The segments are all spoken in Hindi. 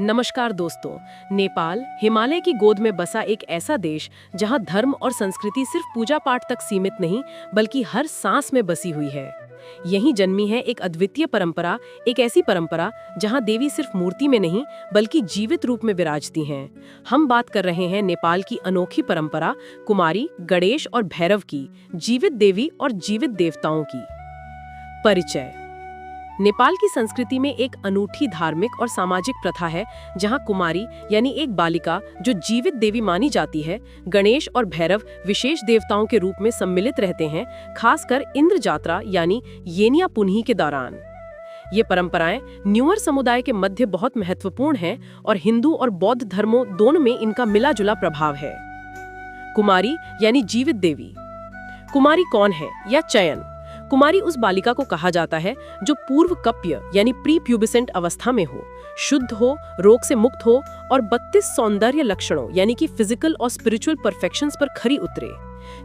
नमस्कार दोस्तों। नेपाल हिमालय की गोद में बसा एक ऐसा देश जहां धर्म और संस्कृति सिर्फ पूजा पाठ तक सीमित नहीं बल्कि हर सांस में बसी हुई है। यहीं जन्मी है एक अद्वितीय परंपरा, एक ऐसी परंपरा जहां देवी सिर्फ मूर्ति में नहीं बल्कि जीवित रूप में विराजती हैं। हम बात कर रहे हैं नेपाल की अनोखी परंपरा कुमारी, गणेश और भैरव की, जीवित देवी और जीवित देवताओं की। परिचय। नेपाल की संस्कृति में एक अनूठी धार्मिक और सामाजिक प्रथा है जहां कुमारी यानी एक बालिका जो जीवित देवी मानी जाती है, गणेश और भैरव विशेष देवताओं के रूप में सम्मिलित रहते हैं, खासकर इंद्र जात्रा यानी येनिया पुन्ही के दौरान। ये परंपराएं न्यूअर समुदाय के मध्य बहुत महत्वपूर्ण हैं और हिंदू और बौद्ध धर्मों दोनों में इनका मिला जुला प्रभाव है। कुमारी यानी जीवित देवी। कुमारी कौन है या चयन। कुमारी उस बालिका को कहा जाता है जो पूर्व कप्य यानी प्री प्यूबिसेंट अवस्था में हो, शुद्ध हो, रोग से मुक्त हो और 32 सौंदर्य लक्षणों यानी कि फिजिकल और स्पिरिचुअल परफेक्शंस पर खरी उतरे।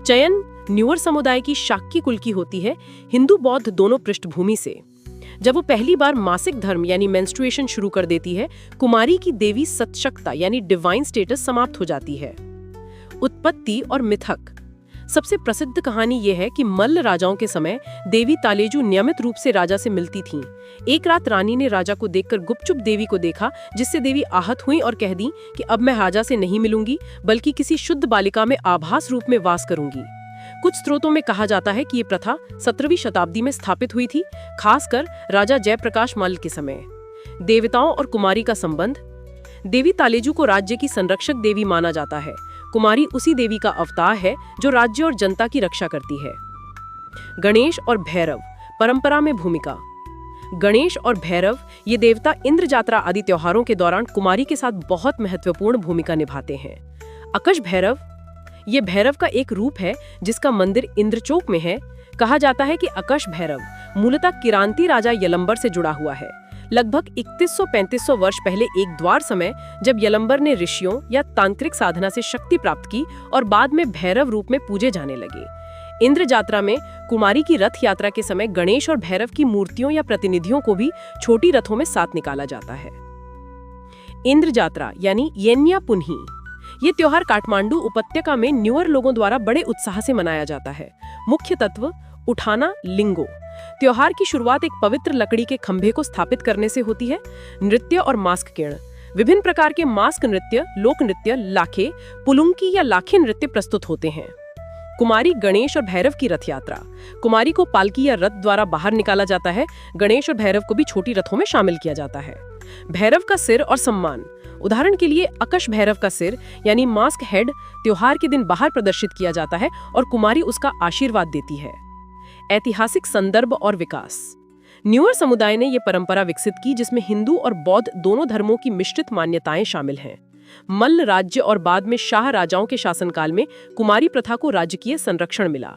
चयन न्यूअर समुदाय की शाक्य कुल की होती है, हिंदू बौद्ध दोनों पृष्ठभूमि से। जब वो पहली बार मासिक धर्म यानी मेंस्ट्रुएशन शुरू कर देती है, कुमारी की देवी सतशक्ता यानी डिवाइन स्टेटस समाप्त हो जाती है। उत्पत्ति और मिथक। सबसे प्रसिद्ध कहानी यह है कि मल्ल राजाओं के समय देवी तालेजु नियमित रूप से राजा से मिलती थीं। एक रात रानी ने राजा को देखकर गुपचुप देवी को देखा, जिससे देवी आहत हुई और कह दी कि अब मैं राजा से नहीं मिलूंगी बल्कि किसी शुद्ध बालिका में आभास रूप में वास करूंगी। कुछ स्रोतों में कहा जाता है कि ये प्रथा 17वीं शताब्दी में स्थापित हुई थी, खासकर राजा जयप्रकाश मल्ल के समय। देवताओं और कुमारी का संबंध। देवी तालेजु को राज्य की संरक्षक देवी माना जाता है। कुमारी उसी देवी का अवतार है जो राज्य और जनता की रक्षा करती है। गणेश और भैरव परंपरा में भूमिका। गणेश और भैरव ये देवता इंद्र जात्रा आदि त्योहारों के दौरान कुमारी के साथ बहुत महत्वपूर्ण भूमिका निभाते हैं। अकश भैरव ये भैरव का एक रूप है जिसका मंदिर इंद्रचोक में है। कहा जाता है कि अकश भैरव मूलतः किरांती राजा यलंबर से जुड़ा हुआ है। लगभग 3100-3500 वर्ष पहले एक द्वार समय जब यलंबर ने ऋषियों या तांत्रिक साधना से शक्ति प्राप्त की और बाद में भैरव रूप में पूजे जाने लगे। इंद्र जात्रा में कुमारी की रथ यात्रा के समय गणेश और भैरव की मूर्तियों या प्रतिनिधियों को भी छोटी रथों में साथ निकाला जाता है। इंद्र जात्रा यानी येनिया पुन्ही ये त्योहार काठमांडू उपत्यका में न्यूअर लोगों द्वारा बड़े उत्साह से मनाया जाता है। मुख्य तत्व उठाना लिंगो। त्योहार की शुरुआत एक पवित्र लकड़ी के खंभे को स्थापित करने से होती है। नृत्य और मास्क किरण। विभिन्न प्रकार के मास्क नृत्य, लोक नृत्य, लाखे, पुलुंकी या लाखे नृत्य प्रस्तुत होते हैं। कुमारी, गणेश और भैरव की रथ यात्रा। कुमारी को पालकी या रथ द्वारा बाहर निकाला जाता है। गणेश और भैरव को भी छोटी रथों में शामिल किया जाता है। भैरव का सिर और सम्मान। उदाहरण के लिए अकश भैरव का सिर यानी मास्क हेड त्योहार के दिन बाहर प्रदर्शित किया जाता है और कुमारी उसका आशीर्वाद देती है। ऐतिहासिक संदर्भ और विकास। न्यूअर समुदाय ने यह परंपरा विकसित की जिसमें हिंदू और बौद्ध दोनों धर्मों की मिश्रित मान्यताएं शामिल हैं। मल्ल राज्य और बाद में शाह राजाओं के शासनकाल में कुमारी प्रथा को राजकीय संरक्षण मिला।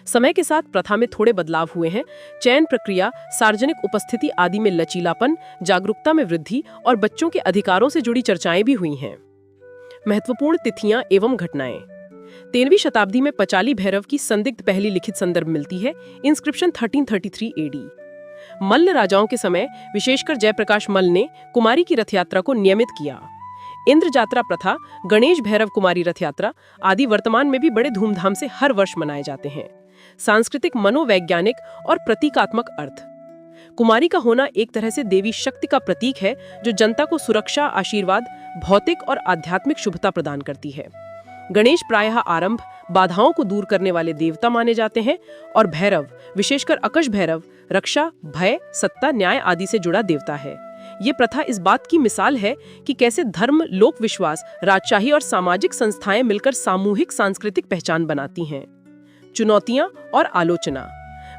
समय के साथ प्रथा में थोड़े बदलाव हुए हैं। चयन प्रक्रिया, सार्वजनिक उपस्थिति आदि में लचीलापन, जागरूकता में वृद्धि और बच्चों के अधिकारों से जुड़ी चर्चाएं भी हुई हैं। महत्वपूर्ण तिथियां एवं घटनाएं। 13वीं शताब्दी में पचाली भैरव की संदिग्ध पहली लिखित संदर्भ मिलती है। Inscription 1333 AD. मल्ल राजाओं के समय विशेषकर जयप्रकाश मल्ल ने कुमारी की रथ यात्रा को नियमित किया। इंद्र जात्रा प्रथा, गणेश भैरव कुमारी रथ यात्रा आदि वर्तमान में भी बड़े धूमधाम से हर वर्ष मनाए जाते हैं। सांस्कृतिक, मनोवैज्ञानिक और प्रतीकात्मक अर्थ। कुमारी का होना एक तरह से देवी शक्ति का प्रतीक है जो जनता को सुरक्षा, आशीर्वाद, भौतिक और आध्यात्मिक शुभता प्रदान करती है। गणेश प्रायः आरंभ, बाधाओं को दूर करने वाले देवता माने जाते हैं और भैरव, विशेषकर अकश भैरव, रक्षा, भय, सत्ता, न्याय आदि से जुड़ा देवता है। ये प्रथा इस बात की मिसाल है कि कैसे धर्म, लोक विश्वास, राजशाही और सामाजिक संस्थाएं मिलकर सामूहिक सांस्कृतिक पहचान बनाती हैं। चुनौतियां और आलोचना।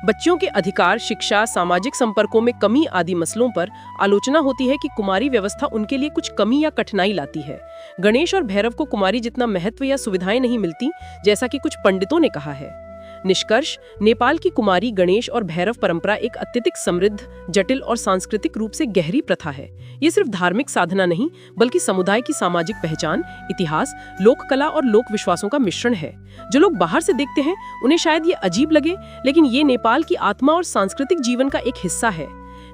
बच्चों के अधिकार, शिक्षा, सामाजिक संपर्कों में कमी आदि मसलों पर आलोचना होती है कि कुमारी व्यवस्था उनके लिए कुछ कमी या कठिनाई लाती है। गणेश और भैरव को कुमारी जितना महत्व या सुविधाएं नहीं मिलती, जैसा कि कुछ पंडितों ने कहा है। निष्कर्ष, नेपाल की कुमारी, गणेश और भैरव परंपरा एक अत्यधिक समृद्ध, जटिल और सांस्कृतिक रूप से गहरी प्रथा है। ये सिर्फ धार्मिक साधना नहीं बल्कि समुदाय की सामाजिक पहचान, इतिहास, लोक कला और लोक विश्वासों का मिश्रण है। जो लोग बाहर से देखते हैं उन्हें शायद ये अजीब लगे, लेकिन ये नेपाल की आत्मा और सांस्कृतिक जीवन का एक हिस्सा है।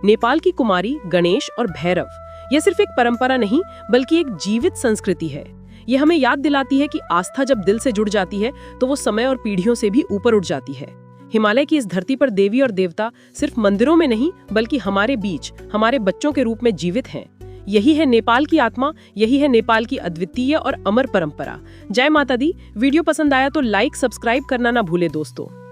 नेपाल की कुमारी, गणेश और भैरव यह सिर्फ एक परंपरा नहीं बल्कि एक जीवित संस्कृति है। यह हमें याद दिलाती है कि आस्था जब दिल से जुड़ जाती है तो वो समय और पीढ़ियों से भी ऊपर उठ जाती है। हिमालय की इस धरती पर देवी और देवता सिर्फ मंदिरों में नहीं बल्कि हमारे बीच, हमारे बच्चों के रूप में जीवित हैं। यही है नेपाल की आत्मा, यही है नेपाल की अद्वितीय और अमर परंपरा। जय माता दी। वीडियो पसंद आया तो लाइक, सब्सक्राइब करना ना भूले दोस्तों।